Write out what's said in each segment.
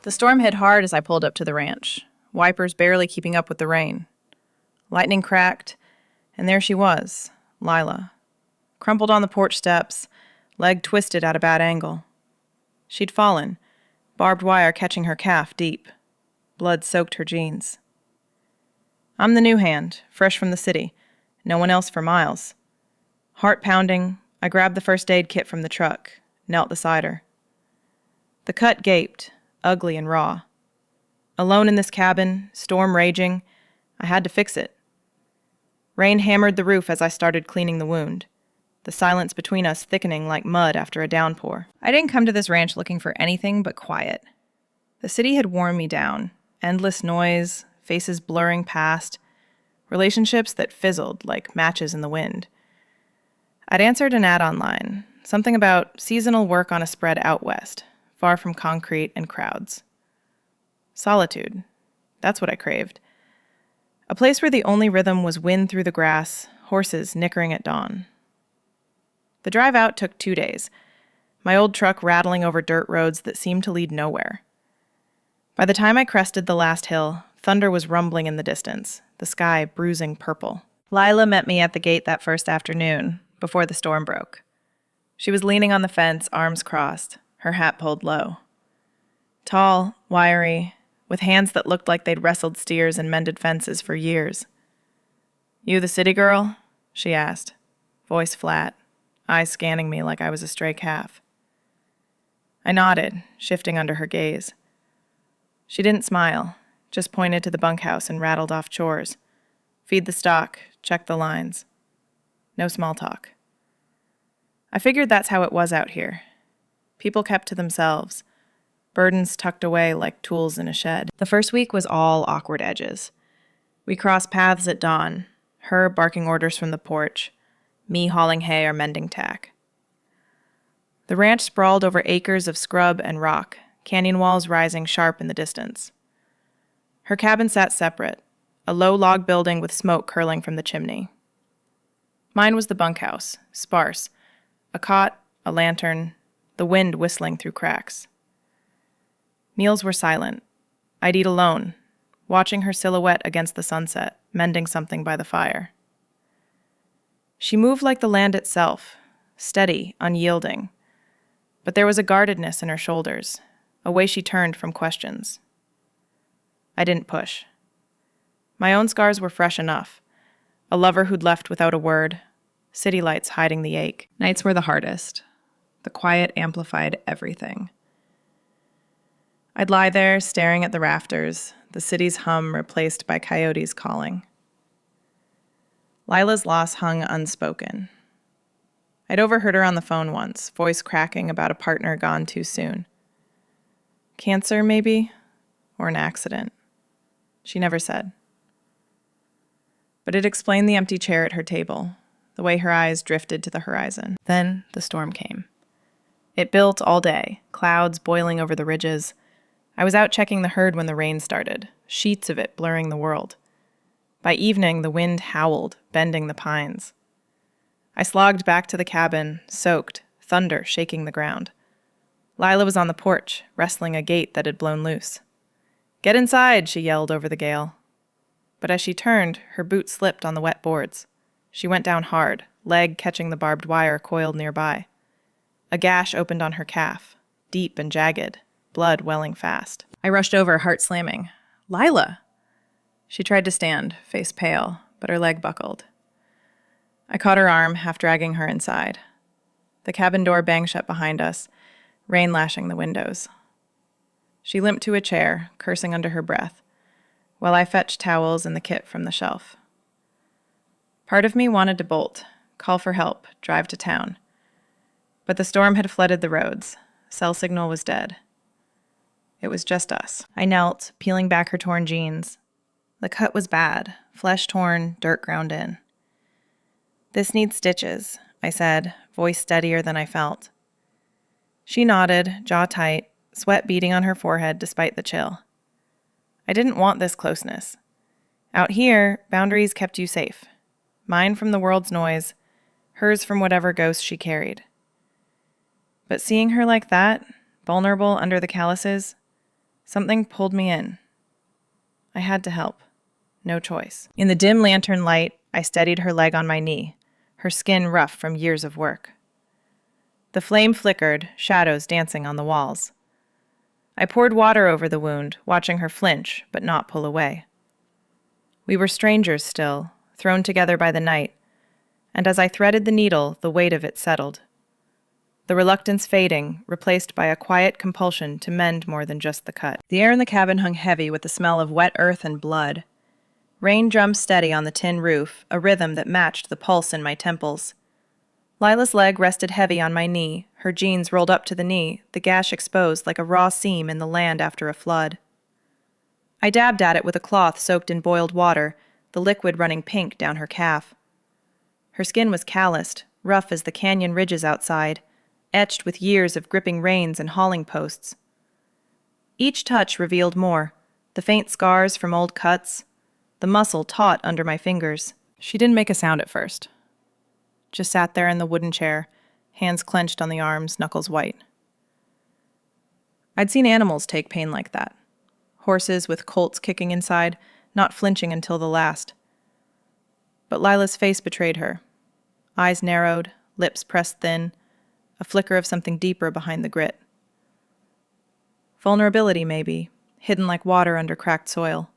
The storm hit hard as I pulled up to the ranch, wipers barely keeping up with the rain. Lightning cracked, and there she was, Lila, crumpled on the porch steps, leg twisted at a bad angle. She'd fallen, barbed wire catching her calf deep. Blood soaked her jeans. I'm the new hand, fresh from the city. No one else for miles. Heart pounding, I grabbed the first aid kit from the truck, knelt beside her. The cut gaped, ugly and raw. Alone in this cabin, storm raging, I had to fix it. Rain hammered the roof as I started cleaning the wound, the silence between us thickening like mud after a downpour. I didn't come to this ranch looking for anything but quiet. The city had worn me down, endless noise, faces blurring past, relationships that fizzled like matches in the wind. I'd answered an ad online, something about seasonal work on a spread out west, far from concrete and crowds. Solitude. That's what I craved. A place where the only rhythm was wind through the grass, horses nickering at dawn. The drive out took 2 days, my old truck rattling over dirt roads that seemed to lead nowhere. By the time I crested the last hill, thunder was rumbling in the distance, the sky bruising purple. Lila met me at the gate that first afternoon, before the storm broke. She was leaning on the fence, arms crossed, her hat pulled low. Tall, wiry, with hands that looked like they'd wrestled steers and mended fences for years. "You the city girl?" she asked, voice flat, eyes scanning me like I was a stray calf. I nodded, shifting under her gaze. She didn't smile, just pointed to the bunkhouse and rattled off chores. Feed the stock, check the lines. No small talk. I figured that's how it was out here. People kept to themselves, burdens tucked away like tools in a shed. The first week was all awkward edges. We crossed paths at dawn, her barking orders from the porch, me hauling hay or mending tack. The ranch sprawled over acres of scrub and rock, canyon walls rising sharp in the distance. Her cabin sat separate, a low log building with smoke curling from the chimney. Mine was the bunkhouse, sparse, a cot, a lantern, the wind whistling through cracks. Meals were silent. I'd eat alone, watching her silhouette against the sunset, mending something by the fire. She moved like the land itself, steady, unyielding. But there was a guardedness in her shoulders, a way she turned from questions. I didn't push. My own scars were fresh enough. A lover who'd left without a word, city lights hiding the ache. Nights were the hardest. The quiet amplified everything. I'd lie there, staring at the rafters, the city's hum replaced by coyotes calling. Lila's loss hung unspoken. I'd overheard her on the phone once, voice cracking about a partner gone too soon. Cancer, maybe? Or an accident. She never said. But it explained the empty chair at her table, the way her eyes drifted to the horizon. Then the storm came. It built all day, clouds boiling over the ridges. I was out checking the herd when the rain started, sheets of it blurring the world. By evening, the wind howled, bending the pines. I slogged back to the cabin, soaked, thunder shaking the ground. Lila was on the porch, wrestling a gate that had blown loose. "Get inside," she yelled over the gale. But as she turned, her boot slipped on the wet boards. She went down hard, leg catching the barbed wire coiled nearby. A gash opened on her calf, deep and jagged, blood welling fast. I rushed over, heart slamming. "Lila!" She tried to stand, face pale, but her leg buckled. I caught her arm, half dragging her inside. The cabin door banged shut behind us, rain lashing the windows. She limped to a chair, cursing under her breath, while I fetched towels and the kit from the shelf. Part of me wanted to bolt, call for help, drive to town. But the storm had flooded the roads. Cell signal was dead. It was just us. I knelt, peeling back her torn jeans. The cut was bad, flesh torn, dirt ground in. "This needs stitches," I said, voice steadier than I felt. She nodded, jaw tight, sweat beading on her forehead despite the chill. I didn't want this closeness. Out here, boundaries kept you safe. Mine from the world's noise, hers from whatever ghost she carried. But seeing her like that, vulnerable under the calluses, Something pulled me in. I had to help. No choice. In the dim lantern light, I steadied her leg on my knee, her skin rough from years of work. The flame flickered, shadows dancing on the walls. I poured water over the wound, watching her flinch, but not pull away. We were strangers still, thrown together by the night, and as I threaded the needle, the weight of it settled. The reluctance fading, replaced by a quiet compulsion to mend more than just the cut. The air in the cabin hung heavy with the smell of wet earth and blood. Rain drummed steady on the tin roof, a rhythm that matched the pulse in my temples. Lila's leg rested heavy on my knee, her jeans rolled up to the knee, the gash exposed like a raw seam in the land after a flood. I dabbed at it with a cloth soaked in boiled water, the liquid running pink down her calf. Her skin was calloused, rough as the canyon ridges outside, etched with years of gripping reins and hauling posts. Each touch revealed more, the faint scars from old cuts, the muscle taut under my fingers. She didn't make a sound at first. Just sat there in the wooden chair, hands clenched on the arms, knuckles white. I'd seen animals take pain like that. Horses with colts kicking inside, not flinching until the last. But Lila's face betrayed her. Eyes narrowed, lips pressed thin, a flicker of something deeper behind the grit. Vulnerability, maybe, hidden like water under cracked soil.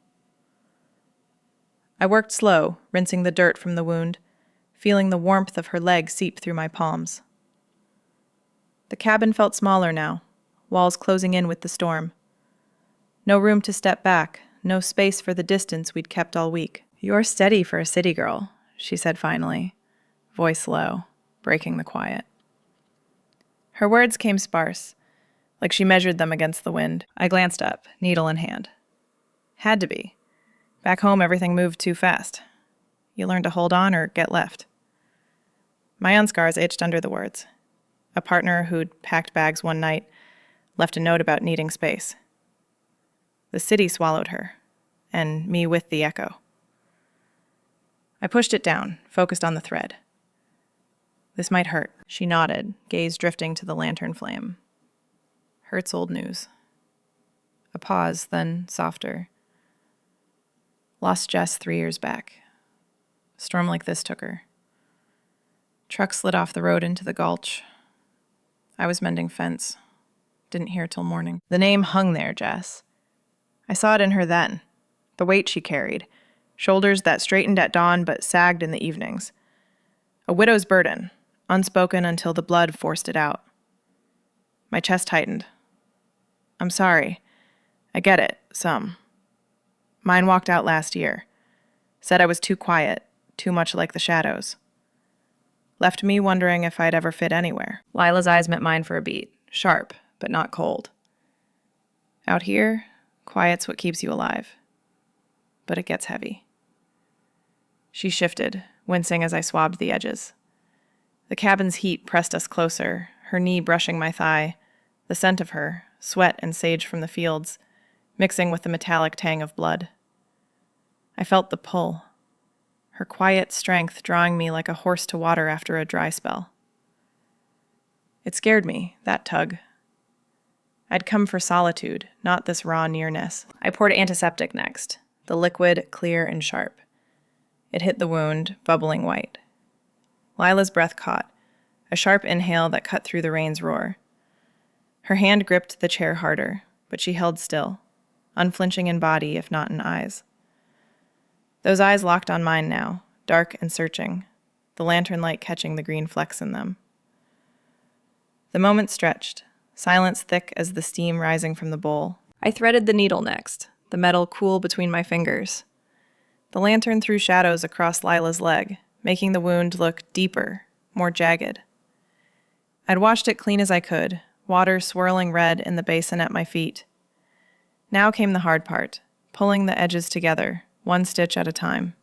I worked slow, rinsing the dirt from the wound, feeling the warmth of her leg seep through my palms. The cabin felt smaller now, walls closing in with the storm. No room to step back, no space for the distance we'd kept all week. "You're steady for a city girl," she said finally, voice low, breaking the quiet. Her words came sparse, like she measured them against the wind. I glanced up, needle in hand. Had to be. Back home, everything moved too fast. You learn to hold on or get left. My own scars itched under the words. A partner who'd packed bags one night left a note about needing space. The city swallowed her, and me with the echo. I pushed it down, focused on the thread. "This might hurt." She nodded, gaze drifting to the lantern flame. "Hurt's old news." A pause, then softer. "Lost Jess 3 years back. A storm like this took her. Truck slid off the road into the gulch. I was mending fence. Didn't hear till morning." The name hung there, Jess. I saw it in her then. The weight she carried. Shoulders that straightened at dawn but sagged in the evenings. A widow's burden, unspoken until the blood forced it out. My chest tightened. "I'm sorry. I get it, some. Mine walked out last year. Said I was too quiet, too much like the shadows. Left me wondering if I'd ever fit anywhere." Lila's eyes met mine for a beat, sharp, but not cold. "Out here, quiet's what keeps you alive. But it gets heavy." She shifted, wincing as I swabbed the edges. The cabin's heat pressed us closer, her knee brushing my thigh, the scent of her, sweat and sage from the fields, mixing with the metallic tang of blood. I felt the pull, her quiet strength drawing me like a horse to water after a dry spell. It scared me, that tug. I'd come for solitude, not this raw nearness. I poured antiseptic next, the liquid clear and sharp. It hit the wound, bubbling white. Lila's breath caught, a sharp inhale that cut through the rain's roar. Her hand gripped the chair harder, but she held still, unflinching in body if not in eyes. Those eyes locked on mine now, dark and searching, the lantern light catching the green flecks in them. The moment stretched, silence thick as the steam rising from the bowl. I threaded the needle next, the metal cool between my fingers. The lantern threw shadows across Lila's leg, making the wound look deeper, more jagged. I'd washed it clean as I could, water swirling red in the basin at my feet. Now came the hard part, pulling the edges together, one stitch at a time.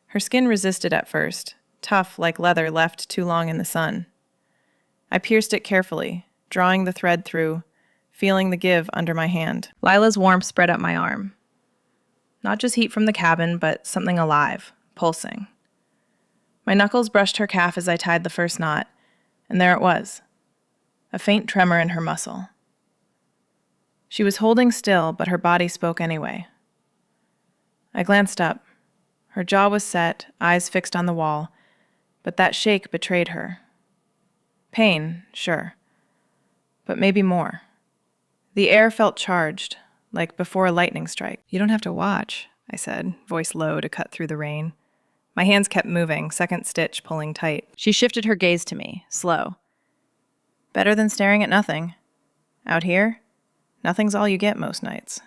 Her skin resisted at first, tough like leather left too long in the sun. I pierced it carefully, drawing the thread through, feeling the give under my hand. Lila's warmth spread up my arm. Not just heat from the cabin, but something alive, pulsing. My knuckles brushed her calf as I tied the first knot, and there it was, a faint tremor in her muscle. She was holding still, but her body spoke anyway. I glanced up. Her jaw was set, eyes fixed on the wall, but that shake betrayed her. Pain, sure, but maybe more. The air felt charged, like before a lightning strike. "You don't have to watch," I said, voice low to cut through the rain. My hands kept moving, second stitch pulling tight. She shifted her gaze to me, slow. "Better than staring at nothing. Out here, nothing's all you get most nights."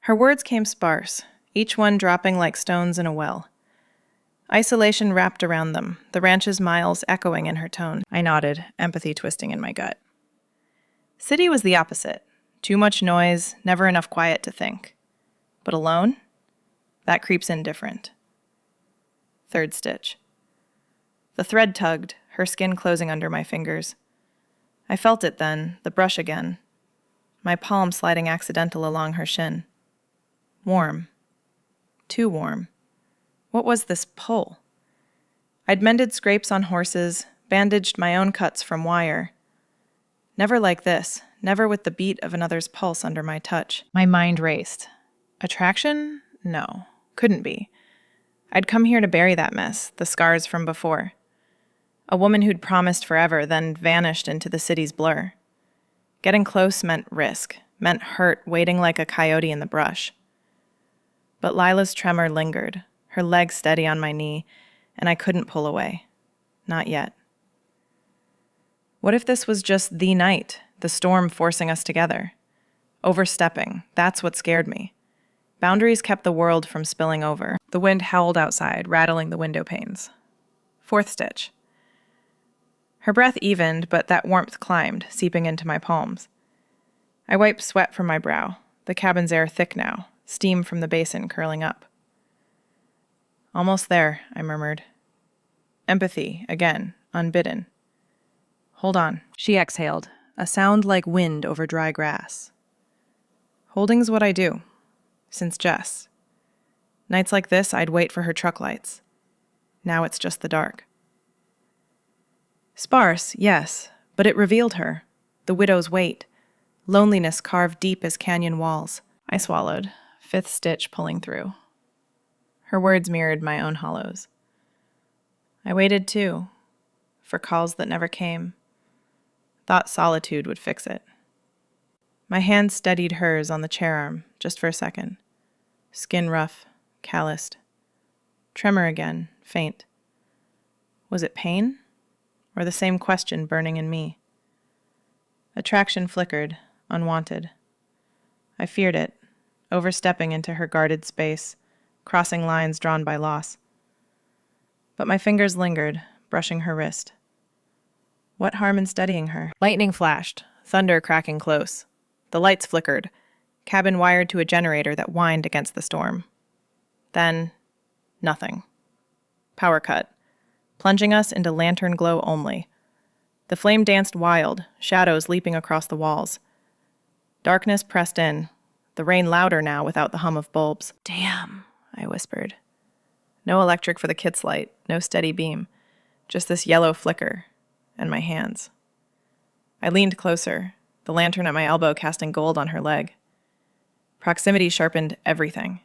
Her words came sparse, each one dropping like stones in a well. Isolation wrapped around them, the ranch's miles echoing in her tone. I nodded, empathy twisting in my gut. City was the opposite. Too much noise, never enough quiet to think. But alone? That creeps in different. Third stitch. The thread tugged, her skin closing under my fingers. I felt it then, the brush again. My palm sliding accidental along her shin. Warm. Too warm. What was this pull? I'd mended scrapes on horses, bandaged my own cuts from wire. Never like this, never with the beat of another's pulse under my touch. My mind raced. Attraction? No, couldn't be. I'd come here to bury that mess, the scars from before. A woman who'd promised forever, then vanished into the city's blur. Getting close meant risk, meant hurt waiting like a coyote in the brush. But Lila's tremor lingered, her leg steady on my knee, and I couldn't pull away. Not yet. What if this was just the night, the storm forcing us together? Overstepping, that's what scared me. Boundaries kept the world from spilling over. The wind howled outside, rattling the window panes. Fourth stitch. Her breath evened, but that warmth climbed, seeping into my palms. I wiped sweat from my brow, the cabin's air thick now, steam from the basin curling up. "Almost there," I murmured. Empathy, again, unbidden. "Hold on." She exhaled, a sound like wind over dry grass. Holding's what I do. Since Jess. Nights like this, I'd wait for her truck lights. Now it's just the dark. Sparse, yes, but it revealed her. The widow's weight. Loneliness carved deep as canyon walls. I swallowed, fifth stitch pulling through. Her words mirrored my own hollows. I waited too, for calls that never came. Thought solitude would fix it. My hand steadied hers on the chair arm, just for a second. Skin rough, calloused. Tremor again, faint. Was it pain? Or the same question burning in me? Attraction flickered, unwanted. I feared it, overstepping into her guarded space, crossing lines drawn by loss. But my fingers lingered, brushing her wrist. What harm in studying her? Lightning flashed, thunder cracking close. The lights flickered, cabin wired to a generator that whined against the storm. Then, nothing. Power cut, plunging us into lantern glow only. The flame danced wild, shadows leaping across the walls. Darkness pressed in, the rain louder now without the hum of bulbs. "Damn," I whispered. No electric for the kit's light, no steady beam, just this yellow flicker, and my hands. I leaned closer, the lantern at my elbow casting gold on her leg. Proximity sharpened everything.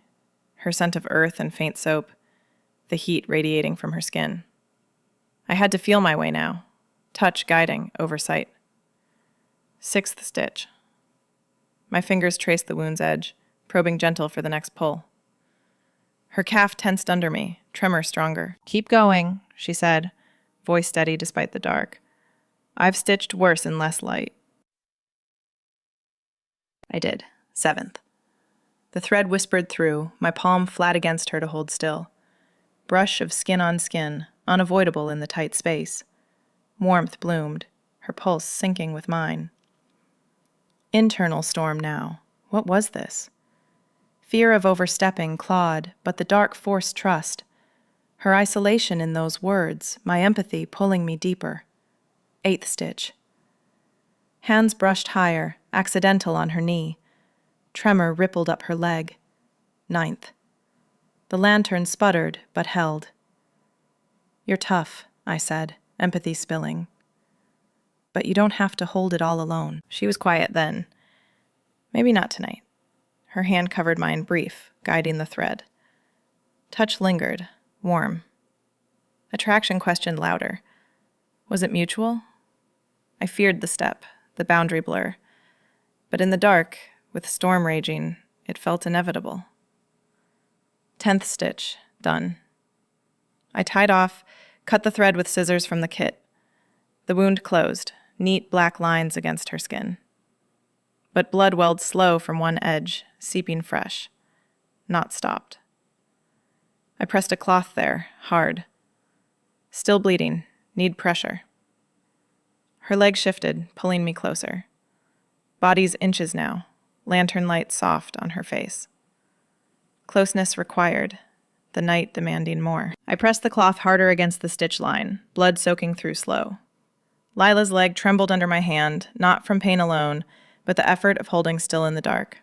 Her scent of earth and faint soap, the heat radiating from her skin. I had to feel my way now, touch guiding, oversight. Sixth stitch. My fingers traced the wound's edge, probing gentle for the next pull. Her calf tensed under me, tremor stronger. "Keep going," she said, voice steady despite the dark. "I've stitched worse in less light." I did. Seventh. The thread whispered through, my palm flat against her to hold still. Brush of skin on skin, unavoidable in the tight space. Warmth bloomed, her pulse syncing with mine. Internal storm now. What was this? Fear of overstepping clawed, but the dark forced trust. Her isolation in those words, my empathy pulling me deeper. Eighth stitch. Hands brushed higher, accidental on her knee. Tremor rippled up her leg. Ninth. The lantern sputtered, but held. "You're tough," I said, empathy spilling. "But you don't have to hold it all alone." She was quiet then. Maybe not tonight. Her hand covered mine brief, guiding the thread. Touch lingered, warm. Attraction questioned louder. Was it mutual? I feared the step, the boundary blur. But in the dark, with storm raging, it felt inevitable. 10th stitch, done. I tied off, cut the thread with scissors from the kit. The wound closed, neat black lines against her skin. But blood welled slow from one edge, seeping fresh, not stopped. I pressed a cloth there, hard. Still bleeding, need pressure. Her leg shifted, pulling me closer. Body's inches now, lantern light soft on her face. Closeness required, the night demanding more. I pressed the cloth harder against the stitch line, blood soaking through slow. Lila's leg trembled under my hand, not from pain alone, but the effort of holding still in the dark.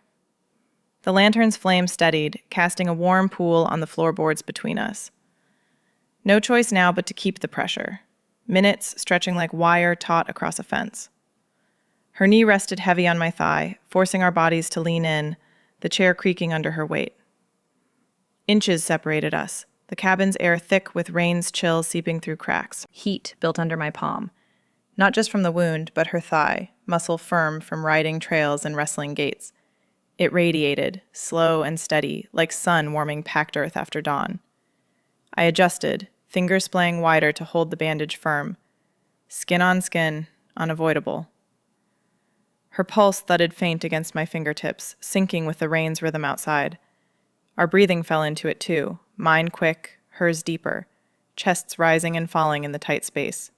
The lantern's flame steadied, casting a warm pool on the floorboards between us. No choice now but to keep the pressure, minutes stretching like wire taut across a fence. Her knee rested heavy on my thigh, forcing our bodies to lean in, the chair creaking under her weight. Inches separated us, the cabin's air thick with rain's chill seeping through cracks. Heat built under my palm, not just from the wound, but her thigh, muscle firm from riding trails and wrestling gaits. It radiated, slow and steady, like sun warming packed earth after dawn. I adjusted, fingers splaying wider to hold the bandage firm. Skin on skin, unavoidable. Her pulse thudded faint against my fingertips, syncing with the rain's rhythm outside. Our breathing fell into it too, mine quick, hers deeper, chests rising and falling in the tight space.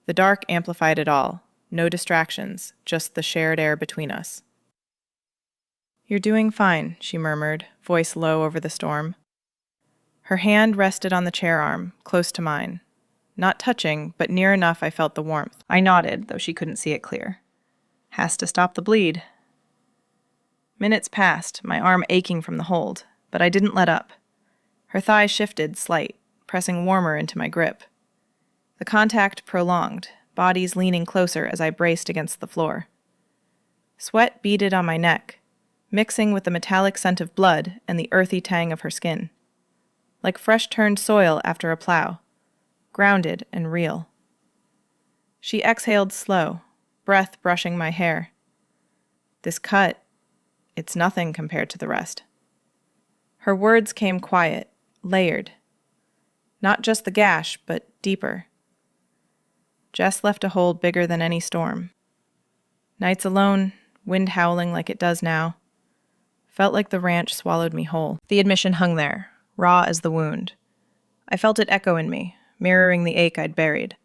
The dark amplified it all, no distractions, just the shared air between us. "You're doing fine," she murmured, voice low over the storm. Her hand rested on the chair arm, close to mine. Not touching, but near enough I felt the warmth. I nodded, though she couldn't see it clear. Has to stop the bleed. Minutes passed, my arm aching from the hold, but I didn't let up. Her thigh shifted, slight, pressing warmer into my grip. The contact prolonged, bodies leaning closer as I braced against the floor. Sweat beaded on my neck, mixing with the metallic scent of blood and the earthy tang of her skin. Like fresh-turned soil after a plow, grounded and real. She exhaled slow, breath brushing my hair. This cut, it's nothing compared to the rest. Her words came quiet, layered. Not just the gash, but deeper. Jess left a hole bigger than any storm. Nights alone, wind howling like it does now. Felt like the ranch swallowed me whole. The admission hung there, raw as the wound. I felt it echo in me, mirroring the ache I'd buried.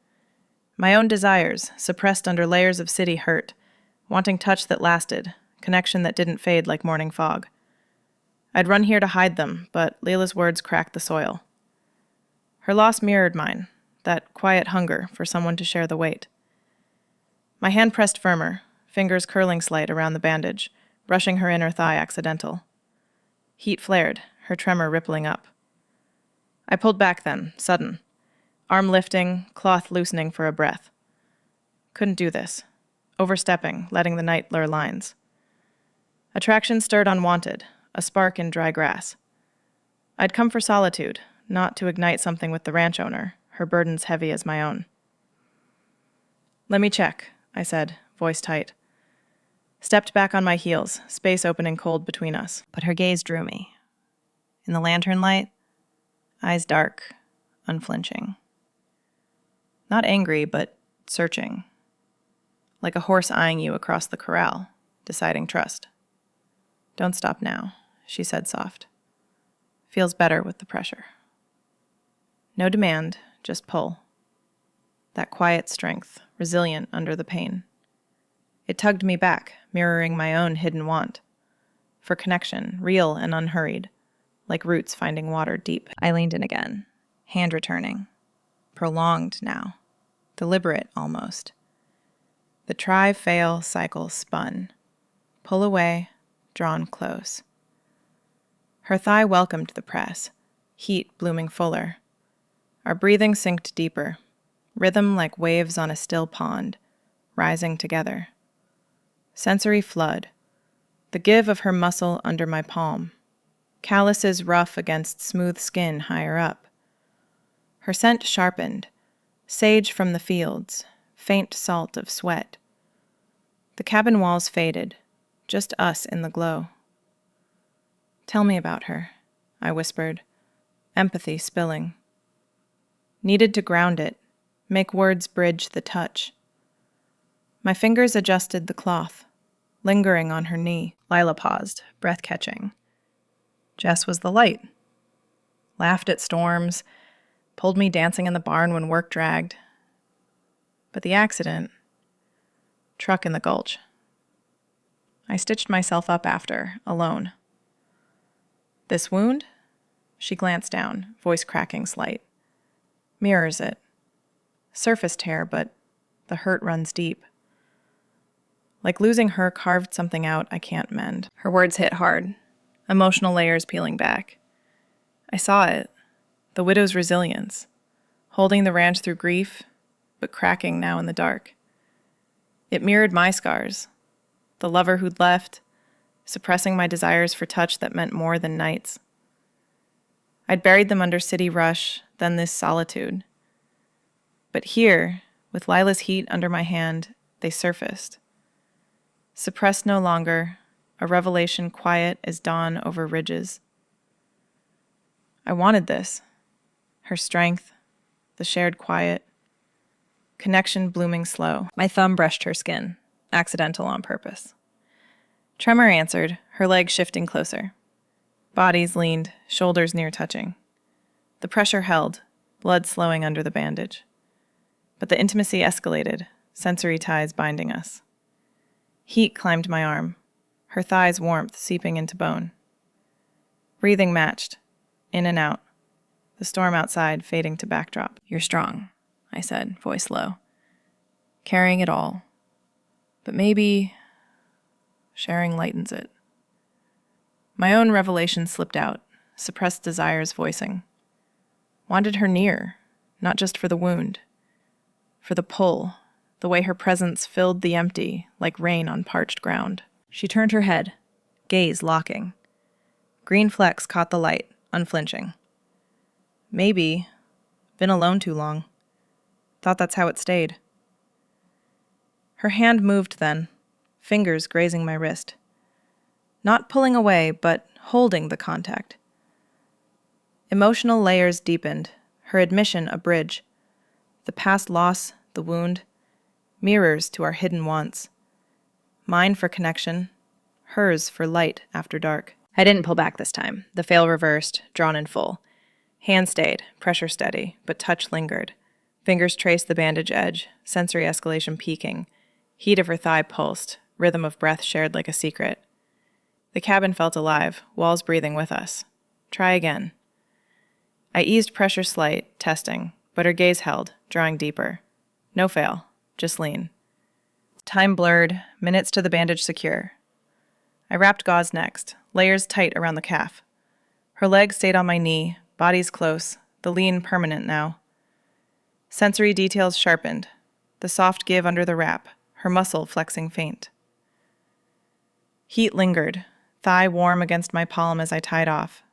My own desires, suppressed under layers of city hurt, wanting touch that lasted, connection that didn't fade like morning fog. I'd run here to hide them, but Lila's words cracked the soil. Her loss mirrored mine, that quiet hunger for someone to share the weight. My hand pressed firmer, fingers curling slight around the bandage, brushing her inner thigh accidental. Heat flared, her tremor rippling up. I pulled back then, sudden. Arm lifting, cloth loosening for a breath. Couldn't do this. Overstepping, letting the night blur lines. Attraction stirred unwanted, a spark in dry grass. I'd come for solitude, not to ignite something with the ranch owner, her burdens heavy as my own. "Let me check," I said, voice tight. Stepped back on my heels, space opening cold between us. But her gaze drew me. In the lantern light, eyes dark, unflinching. Not angry, but searching. Like a horse eyeing you across the corral, deciding trust. "Don't stop now," she said soft. "Feels better with the pressure." No demand, just pull. That quiet strength, resilient under the pain. It tugged me back, mirroring my own hidden want. For connection, real and unhurried, like roots finding water deep. I leaned in again, hand returning. Prolonged now, deliberate almost. The try-fail cycle spun. Pull away, drawn close. Her thigh welcomed the press, heat blooming fuller. Our breathing synced deeper, rhythm like waves on a still pond, rising together. Sensory flood, the give of her muscle under my palm, calluses rough against smooth skin higher up. Her scent sharpened, sage from the fields, faint salt of sweat. The cabin walls faded, just us in the glow. "Tell me about her," I whispered, empathy spilling. Needed to ground it, make words bridge the touch. My fingers adjusted the cloth, lingering on her knee. Lila paused, breath catching. Jess was the light. Laughed at storms, pulled me dancing in the barn when work dragged. But the accident, truck in the gulch. I stitched myself up after, alone. "This wound?" She glanced down, voice cracking slight. "Mirrors it. Surface tear, but the hurt runs deep. Like losing her carved something out I can't mend." Her words hit hard, emotional layers peeling back. I saw it, the widow's resilience, holding the ranch through grief, but cracking now in the dark. It mirrored my scars, the lover who'd left, suppressing my desires for touch that meant more than nights. I'd buried them under city rush, then this solitude. But here, with Lila's heat under my hand, they surfaced. Suppressed no longer, a revelation quiet as dawn over ridges. I wanted this. Her strength, the shared quiet, connection blooming slow. My thumb brushed her skin, accidental on purpose. Tremor answered, her legs shifting closer. Bodies leaned, shoulders near touching. The pressure held, blood slowing under the bandage. But the intimacy escalated, sensory ties binding us. Heat climbed my arm, her thighs' warmth seeping into bone. Breathing matched, in and out, the storm outside fading to backdrop. "You're strong," I said, voice low. "Carrying it all. But maybe sharing lightens it." My own revelation slipped out, suppressed desires voicing. Wanted her near, not just for the wound, for the pull, the way her presence filled the empty like rain on parched ground. She turned her head, gaze locking. Green flecks caught the light, unflinching. Maybe, been alone too long. Thought that's how it stayed. Her hand moved then, fingers grazing my wrist. Not pulling away, but holding the contact. Emotional layers deepened, her admission a bridge. The past loss, the wound, mirrors to our hidden wants. Mine for connection, hers for light after dark. I didn't pull back this time, the fail reversed, drawn in full. Hand stayed, pressure steady, but touch lingered. Fingers traced the bandage edge, sensory escalation peaking. Heat of her thigh pulsed, rhythm of breath shared like a secret. The cabin felt alive, walls breathing with us. Try again. I eased pressure slight, testing, but her gaze held, drawing deeper. No fail, just lean. Time blurred, minutes to the bandage secure. I wrapped gauze next, layers tight around the calf. Her legs stayed on my knee, bodies close, the lean permanent now. Sensory details sharpened, the soft give under the wrap, her muscle flexing faint. Heat lingered, thigh warm against my palm as I tied off.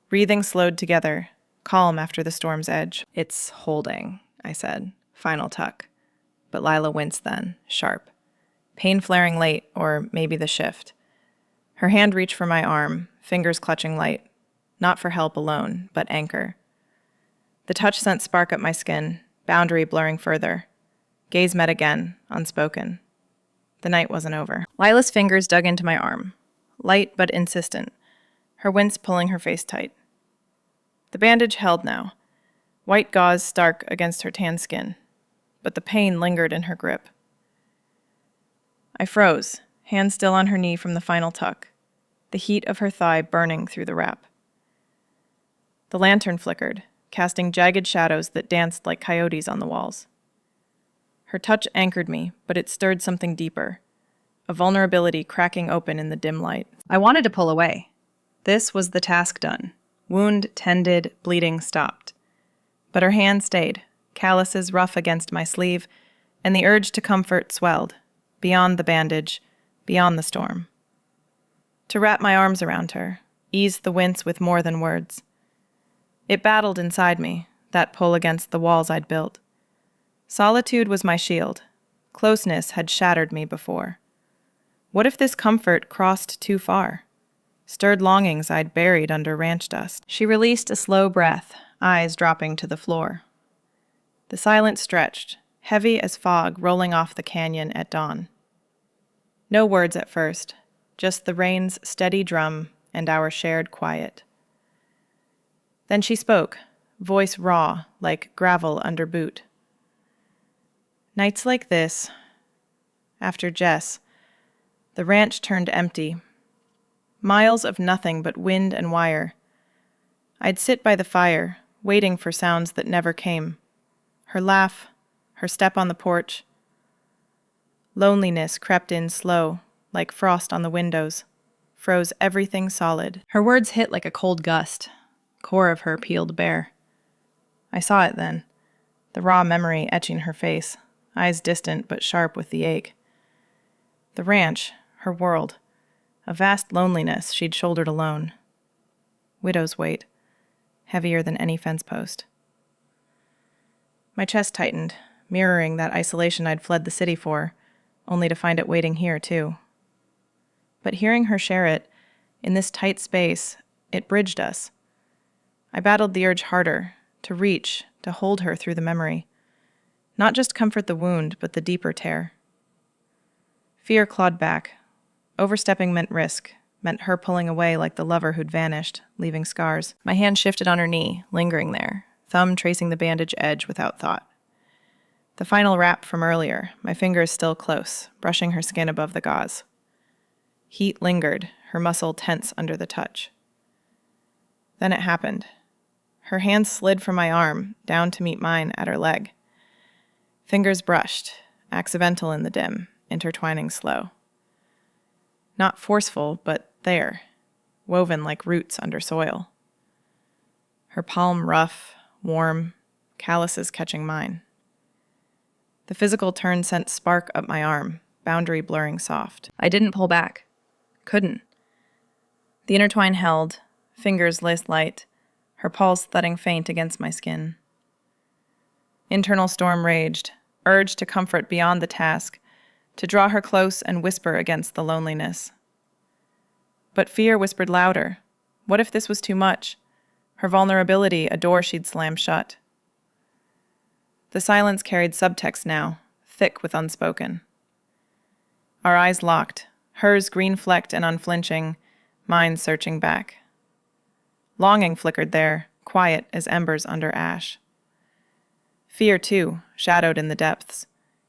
Breathing slowed together, calm after the storm's edge. "It's holding," I said, final tuck. But Lila winced then, sharp. Pain flaring late, or maybe the shift. Her hand reached for my arm, fingers clutching light. Not for help alone, but anchor. The touch sent spark up my skin, boundary blurring further. Gaze met again, unspoken. The night wasn't over. Lila's fingers dug into my arm, light but insistent, her wince pulling her face tight. The bandage held now, white gauze stark against her tan skin, but the pain lingered in her grip. I froze, hand still on her knee from the final tuck, the heat of her thigh burning through the wrap. The lantern flickered, casting jagged shadows that danced like coyotes on the walls. Her touch anchored me, but it stirred something deeper, a vulnerability cracking open in the dim light. I wanted to pull away. This was the task done. Wound tended, bleeding stopped. But her hand stayed, calluses rough against my sleeve, and the urge to comfort swelled, beyond the bandage, beyond the storm. to wrap my arms around her, ease the wince with more than words. It battled inside me, that pull against the walls I'd built. Solitude was my shield. Closeness had shattered me before. What if this comfort crossed too far? Stirred longings I'd buried under ranch dust. She released a slow breath, eyes dropping to the floor. The silence stretched, heavy as fog rolling off the canyon at dawn. No words at first, just the rain's steady drum and our shared quiet. Then she spoke, voice raw like gravel under boot. Nights like this, after Jess, the ranch turned empty. Miles of nothing but wind and wire. I'd sit by the fire, waiting for sounds that never came. Her laugh, her step on the porch. Loneliness crept in slow, like frost on the windows, froze everything solid. Her words hit like a cold gust, core of her peeled bare. I saw it then, the raw memory etching her face, eyes distant but sharp with the ache. The ranch, her world, a vast loneliness she'd shouldered alone. Widow's weight, heavier than any fence post. My chest tightened, mirroring that isolation I'd fled the city for, only to find it waiting here, too. But hearing her share it, in this tight space, it bridged us. I battled the urge harder, to reach, to hold her through the memory. Not just comfort the wound, but the deeper tear. Fear clawed back. Overstepping meant risk, meant her pulling away like the lover who'd vanished, leaving scars. My hand shifted on her knee, lingering there, thumb tracing the bandage edge without thought. The final wrap from earlier, my fingers still close, brushing her skin above the gauze. Heat lingered, her muscle tense under the touch. Then it happened. Her hand slid from my arm, down to meet mine at her leg. Fingers brushed, accidental in the dim, intertwining slow. Not forceful, but there, woven like roots under soil. Her palm rough, warm, calluses catching mine. The physical turn sent spark up my arm, boundary blurring soft. I didn't pull back. Couldn't. The intertwine held, fingers laced light, her pulse thudding faint against my skin. Internal storm raged, urge to comfort beyond the task, to draw her close and whisper against the loneliness. But fear whispered louder. What if this was too much? Her vulnerability, a door she'd slam shut. The silence carried subtext now, thick with unspoken. Our eyes locked, hers green-flecked and unflinching, mine searching back. Longing flickered there, quiet as embers under ash. Fear, too, shadowed in the depths.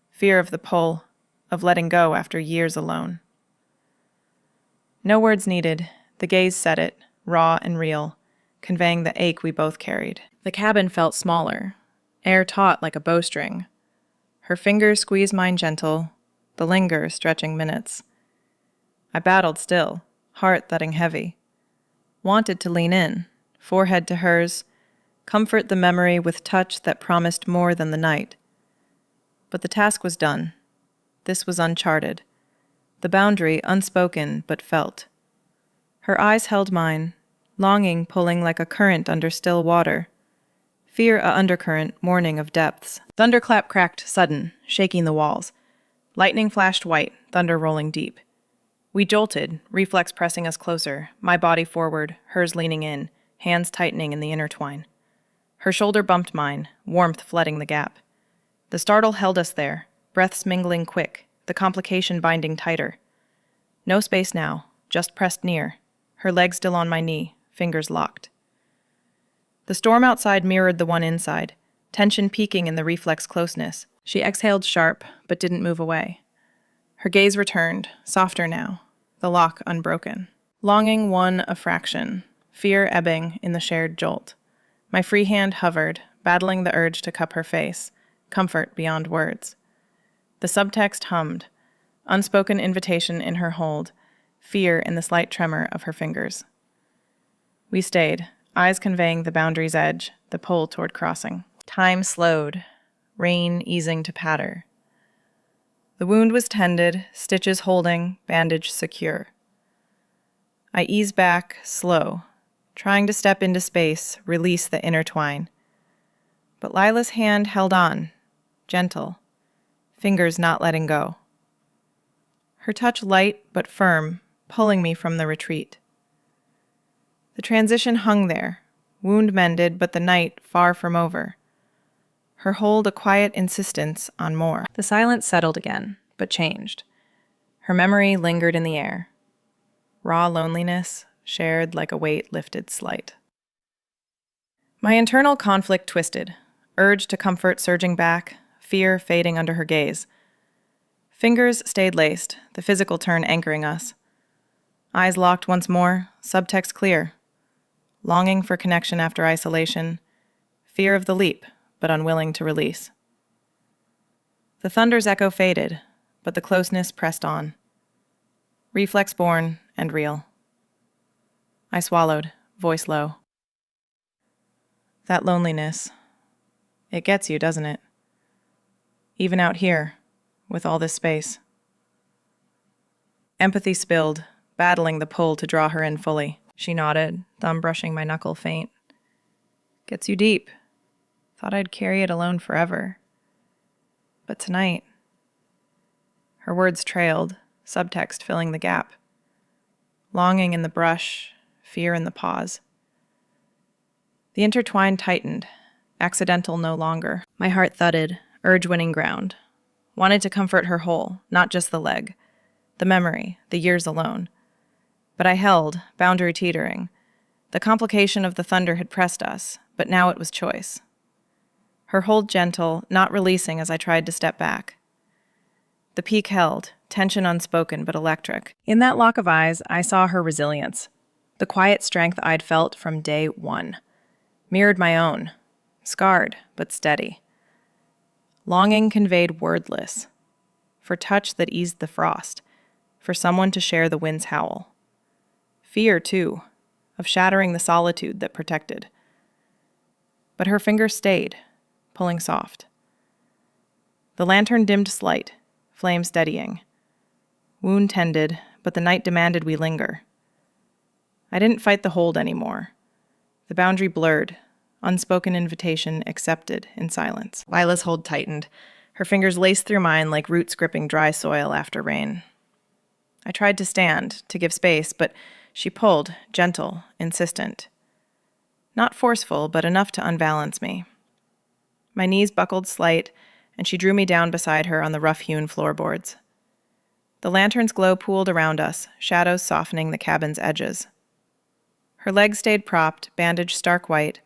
Fear of the pull, of letting go after years alone. No words needed, the gaze said it, raw and real, conveying the ache we both carried. The cabin felt smaller, air taut like a bowstring. Her fingers squeezed mine gentle, the linger stretching minutes. I battled still, heart thudding heavy. Wanted to lean in, forehead to hers, comfort the memory with touch that promised more than the night. But the task was done. This was uncharted. The boundary unspoken but felt. Her eyes held mine, longing pulling like a current under still water. Fear a undercurrent, mourning of depths. Thunderclap cracked sudden, shaking the walls. Lightning flashed white, thunder rolling deep. We jolted, reflex pressing us closer, my body forward, hers leaning in, hands tightening in the intertwine. Her shoulder bumped mine, warmth flooding the gap. The startle held us there, breaths mingling quick, the complication binding tighter. No space now, just pressed near, her leg still on my knee, fingers locked. The storm outside mirrored the one inside, tension peaking in the reflex closeness. She exhaled sharp, but didn't move away. Her gaze returned, softer now, the lock unbroken. Longing won a fraction, fear ebbing in the shared jolt. My free hand hovered, battling the urge to cup her face, comfort beyond words. The subtext hummed, unspoken invitation in her hold, fear in the slight tremor of her fingers. We stayed, eyes conveying the boundary's edge, the pull toward crossing. Time slowed, rain easing to patter. The wound was tended, stitches holding, bandage secure. I ease back, slow, trying to step into space, release the intertwine. But Lila's hand held on, gentle, fingers not letting go. Her touch light but firm, pulling me from the retreat. The transition hung there, wound mended, but the night far from over. Her hold a quiet insistence on more. The silence settled again, but changed. Her memory lingered in the air. Raw loneliness, shared like a weight lifted slight. My internal conflict twisted, urge to comfort surging back, fear fading under her gaze. Fingers stayed laced, the physical turn anchoring us. Eyes locked once more, subtext clear. Longing for connection after isolation, fear of the leap, but unwilling to release. The thunder's echo faded, but the closeness pressed on. Reflex born and real. I swallowed, voice low. That loneliness, it gets you, doesn't it? Even out here, with all this space. Empathy spilled, battling the pull to draw her in fully. She nodded, thumb brushing my knuckle faint. Gets you deep. Thought I'd carry it alone forever. But tonight... Her words trailed, subtext filling the gap. Longing in the brush, fear in the pause. The intertwine tightened, accidental no longer. My heart thudded, urge winning ground. Wanted to comfort her whole, not just the leg. The memory, the years alone. But I held, boundary teetering. The complication of the thunder had pressed us, but now it was choice. Her hold gentle, not releasing as I tried to step back. The peak held, tension unspoken but electric. In that lock of eyes, I saw her resilience. The quiet strength I'd felt from day one. Mirrored my own. Scarred, but steady. Longing conveyed wordless. For touch that eased the frost. For someone to share the wind's howl. Fear, too, of shattering the solitude that protected. But her fingers stayed, pulling soft. The lantern dimmed slight, flame steadying. Wound tended, but the night demanded we linger. I didn't fight the hold anymore. The boundary blurred, unspoken invitation accepted in silence. Lila's hold tightened, her fingers laced through mine like roots gripping dry soil after rain. I tried to stand, to give space, but she pulled, gentle, insistent. Not forceful, but enough to unbalance me. My knees buckled slight, and she drew me down beside her on the rough-hewn floorboards. The lantern's glow pooled around us, shadows softening the cabin's edges. Her legs stayed propped, bandaged stark white,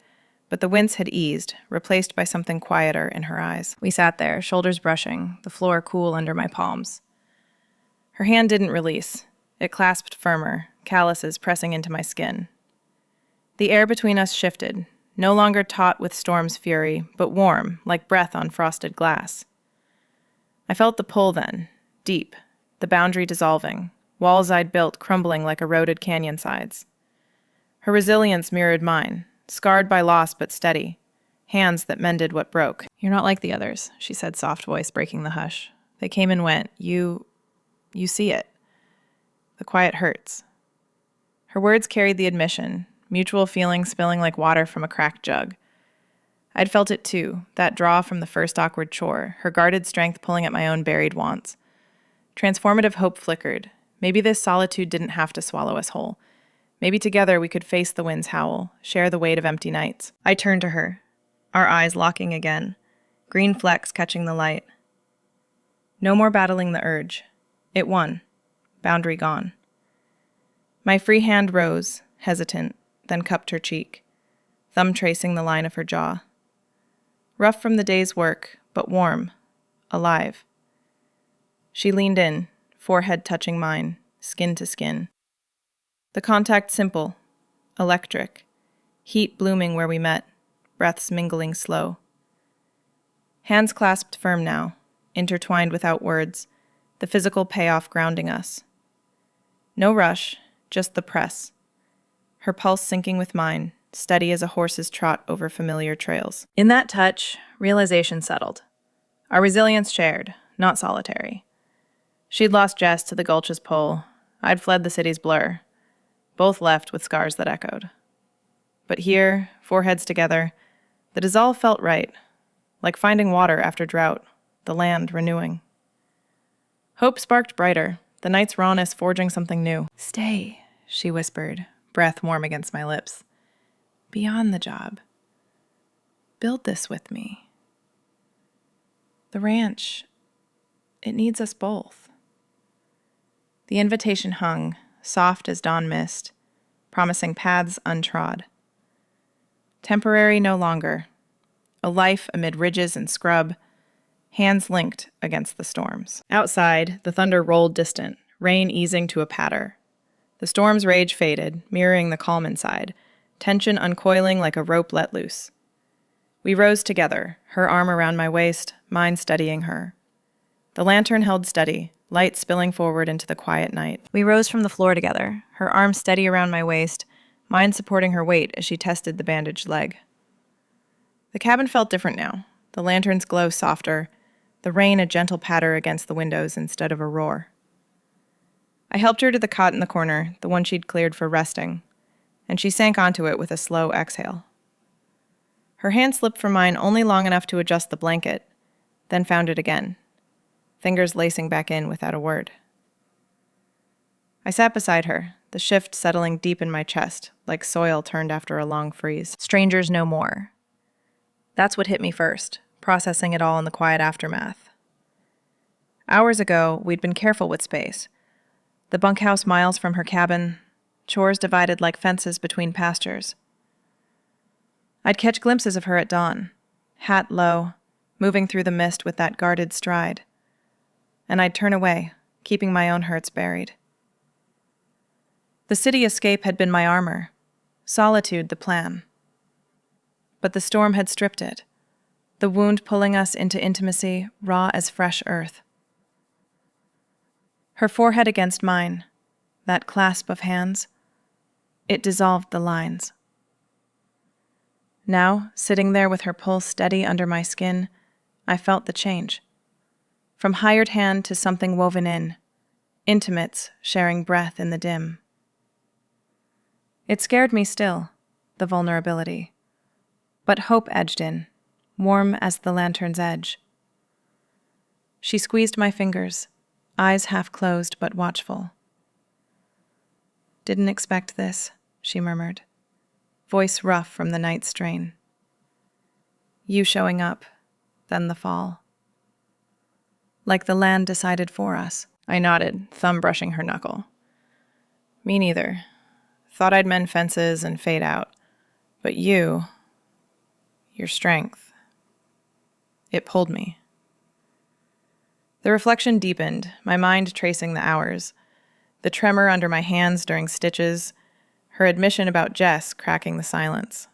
but the wince had eased, replaced by something quieter in her eyes. We sat there, shoulders brushing, the floor cool under my palms. Her hand didn't release. It clasped firmer, calluses pressing into my skin. The air between us shifted, no longer taut with storm's fury, but warm, like breath on frosted glass. I felt the pull then, deep, the boundary dissolving, walls I'd built crumbling like eroded canyon sides. Her resilience mirrored mine, scarred by loss but steady, hands that mended what broke. You're not like the others, she said, soft voice breaking the hush. They came and went. You see it. The quiet hurts. Her words carried the admission, mutual feeling spilling like water from a cracked jug. I'd felt it too, that draw from the first awkward chore, her guarded strength pulling at my own buried wants. Transformative hope flickered. Maybe this solitude didn't have to swallow us whole. Maybe together we could face the wind's howl, share the weight of empty nights. I turned to her, our eyes locking again, green flecks catching the light. No more battling the urge. It won. Boundary gone. My free hand rose, hesitant, then cupped her cheek, thumb tracing the line of her jaw. Rough from the day's work, but warm, alive. She leaned in, forehead touching mine, skin to skin. The contact simple, electric, heat blooming where we met, breaths mingling slow. Hands clasped firm now, intertwined without words, the physical payoff grounding us. No rush, just the press. Her pulse syncing with mine, steady as a horse's trot over familiar trails. In that touch, realization settled. Our resilience shared, not solitary. She'd lost Jess to the gulch's pull. I'd fled the city's blur. both left with scars that echoed. But here, foreheads together, the dissolve felt right, like finding water after drought, the land renewing. Hope sparked brighter, the night's rawness forging something new. "Stay," she whispered, breath warm against my lips. "Beyond the job. Build this with me. The ranch, it needs us both." The invitation hung, soft as dawn mist, promising paths untrod. Temporary no longer, a life amid ridges and scrub, hands linked against the storms. Outside, the thunder rolled distant, rain easing to a patter. The storm's rage faded, mirroring the calm inside, tension uncoiling like a rope let loose. We rose together, her arm around my waist, mine steadying her. The lantern held steady, light spilling forward into the quiet night. We rose from the floor together, her arm steady around my waist, mine supporting her weight as she tested the bandaged leg. The cabin felt different now, the lantern's glow softer, the rain a gentle patter against the windows instead of a roar. I helped her to the cot in the corner, the one she'd cleared for resting, and she sank onto it with a slow exhale. Her hand slipped from mine only long enough to adjust the blanket, then found it again, fingers lacing back in without a word. I sat beside her, the shift settling deep in my chest, like soil turned after a long freeze. Strangers no more. That's what hit me first, processing it all in the quiet aftermath. Hours ago, we'd been careful with space. The bunkhouse miles from her cabin, chores divided like fences between pastures. I'd catch glimpses of her at dawn, hat low, moving through the mist with that guarded stride. And I'd turn away, keeping my own hurts buried. The city escape had been my armor, solitude the plan. But the storm had stripped it, the wound pulling us into intimacy raw as fresh earth. Her forehead against mine, that clasp of hands, it dissolved the lines. Now, sitting there with her pulse steady under my skin, I felt the change. From hired hand to something woven in, intimates sharing breath in the dim. It scared me still, the vulnerability. But hope edged in, warm as the lantern's edge. She squeezed my fingers, eyes half closed but watchful. "Didn't expect this," she murmured, voice rough from the night strain. "You showing up, then the fall. Like the land decided for us." I nodded, thumb brushing her knuckle. "Me neither. Thought I'd mend fences and fade out. But you, your strength, it pulled me." The reflection deepened, my mind tracing the hours, the tremor under my hands during stitches, her admission about Jess cracking the silence.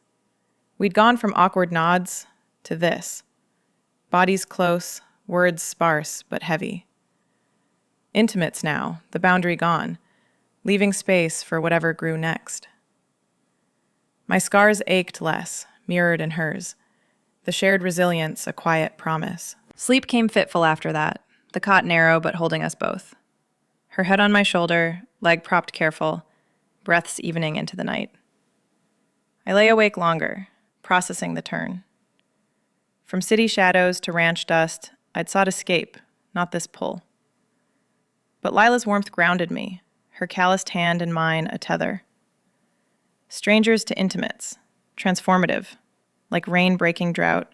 We'd gone from awkward nods to this. Bodies close, words sparse but heavy. Intimates now, the boundary gone, leaving space for whatever grew next. My scars ached less, mirrored in hers, the shared resilience a quiet promise. Sleep came fitful after that, the cot narrow but holding us both. Her head on my shoulder, leg propped careful, breaths evening into the night. I lay awake longer, processing the turn. From city shadows to ranch dust, I'd sought escape, not this pull. But Lila's warmth grounded me, her calloused hand and mine a tether. Strangers to intimates, transformative, like rain breaking drought,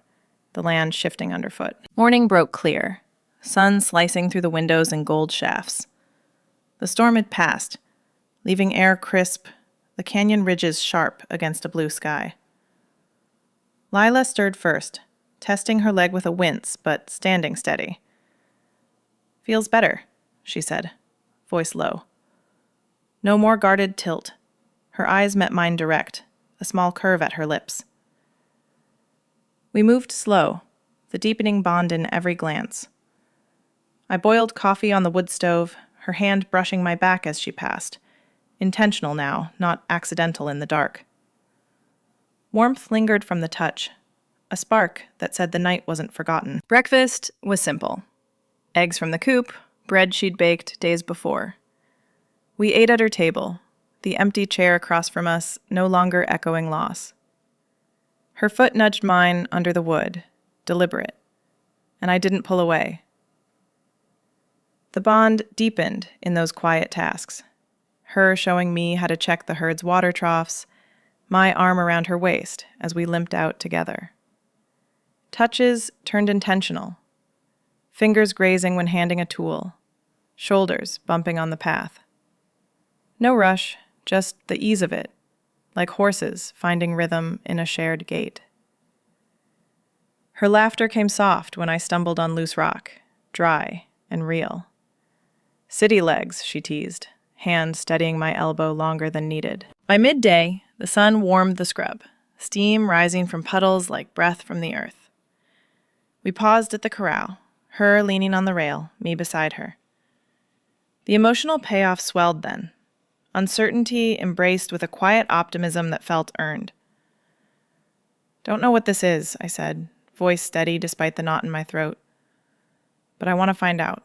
the land shifting underfoot. Morning broke clear, sun slicing through the windows in gold shafts. The storm had passed, leaving air crisp, the canyon ridges sharp against a blue sky. Lila stirred first, testing her leg with a wince, but standing steady. "Feels better," she said, voice low. No more guarded tilt. Her eyes met mine direct, a small curve at her lips. We moved slow, the deepening bond in every glance. I boiled coffee on the wood stove, her hand brushing my back as she passed, intentional now, not accidental in the dark. Warmth lingered from the touch, a spark that said the night wasn't forgotten. Breakfast was simple. Eggs from the coop, bread she'd baked days before. We ate at her table, the empty chair across from us no longer echoing loss. Her foot nudged mine under the wood, deliberate, and I didn't pull away. The bond deepened in those quiet tasks, her showing me how to check the herd's water troughs, my arm around her waist as we limped out together. Touches turned intentional, fingers grazing when handing a tool, shoulders bumping on the path. No rush, just the ease of it, like horses finding rhythm in a shared gait. Her laughter came soft when I stumbled on loose rock, dry and real. City legs, she teased, hand steadying my elbow longer than needed. By midday, the sun warmed the scrub, steam rising from puddles like breath from the earth. We paused at the corral, her leaning on the rail, me beside her. The emotional payoff swelled then, uncertainty embraced with a quiet optimism that felt earned. "Don't know what this is," I said, voice steady despite the knot in my throat. "But I want to find out.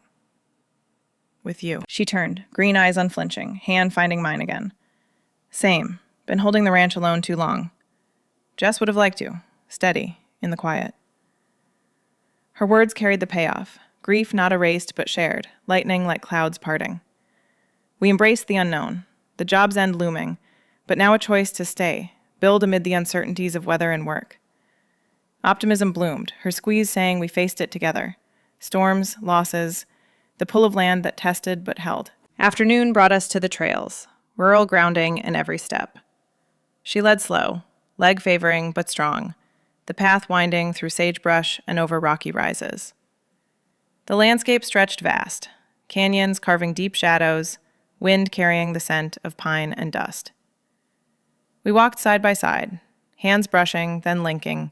With you." She turned, green eyes unflinching, hand finding mine again. "Same. Been holding the ranch alone too long. Jess would have liked you. Steady, in the quiet." Her words carried the payoff, grief not erased but shared, lightning like clouds parting. We embraced the unknown, the job's end looming, but now a choice to stay, build amid the uncertainties of weather and work. Optimism bloomed, her squeeze saying we faced it together. Storms, losses, the pull of land that tested but held. Afternoon brought us to the trails, rural grounding in every step. She led slow, leg favoring but strong, the path winding through sagebrush and over rocky rises. The landscape stretched vast, canyons carving deep shadows, wind carrying the scent of pine and dust. We walked side by side, hands brushing, then linking,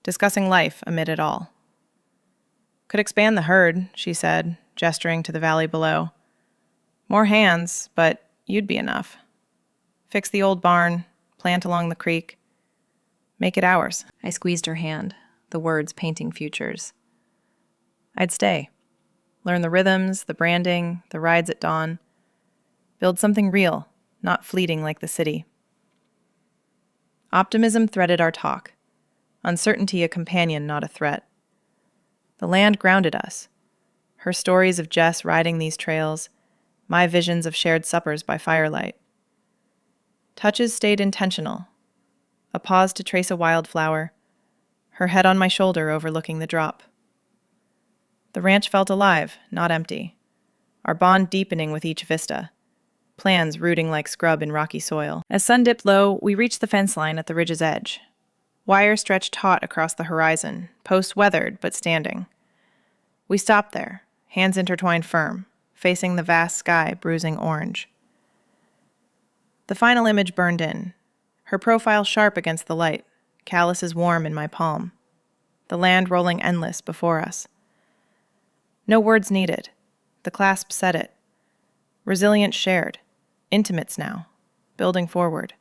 discussing life amid it all. "Could expand the herd," she said, gesturing to the valley below. "More hands, but you'd be enough. Fix the old barn, plant along the creek. Make it ours." I squeezed her hand, the words painting futures. I'd stay. Learn the rhythms, the branding, the rides at dawn. Build something real, not fleeting like the city. Optimism threaded our talk. Uncertainty a companion, not a threat. The land grounded us. Her stories of Jess riding these trails, my visions of shared suppers by firelight. Touches stayed intentional. A pause to trace a wildflower, her head on my shoulder overlooking the drop. The ranch felt alive, not empty, our bond deepening with each vista, plans rooting like scrub in rocky soil. As sun dipped low, we reached the fence line at the ridge's edge. Wire stretched taut across the horizon, posts weathered but standing. We stopped there, hands intertwined firm, facing the vast sky bruising orange. The final image burned in, her profile sharp against the light, calluses warm in my palm, the land rolling endless before us. No words needed. The clasp said it. Resilience shared. Intimates now. Building forward.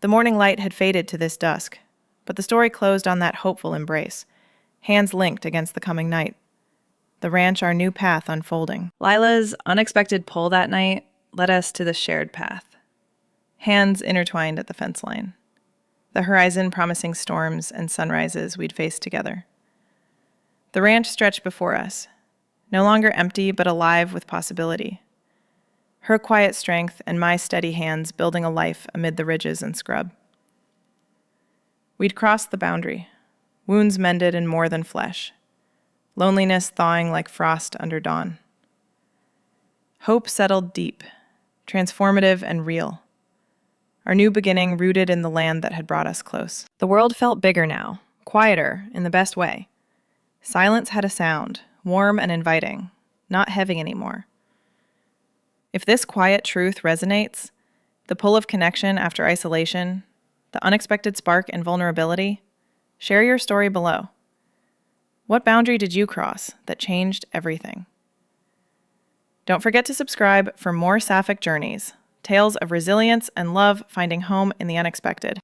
The morning light had faded to this dusk, but the story closed on that hopeful embrace, hands linked against the coming night. The ranch our new path unfolding. Lila's unexpected pull that night led us to the shared path. Hands intertwined at the fence line. The horizon promising storms and sunrises we'd face together. The ranch stretched before us, no longer empty but alive with possibility. Her quiet strength and my steady hands building a life amid the ridges and scrub. We'd crossed the boundary, wounds mended and more than flesh, loneliness thawing like frost under dawn. Hope settled deep, transformative and real. Our new beginning rooted in the land that had brought us close. The world felt bigger now, quieter in the best way. Silence had a sound, warm and inviting, not heavy anymore. If this quiet truth resonates, the pull of connection after isolation, the unexpected spark and vulnerability, share your story below. What boundary did you cross that changed everything? Don't forget to subscribe for more Sapphic journeys, tales of resilience and love finding home in the unexpected.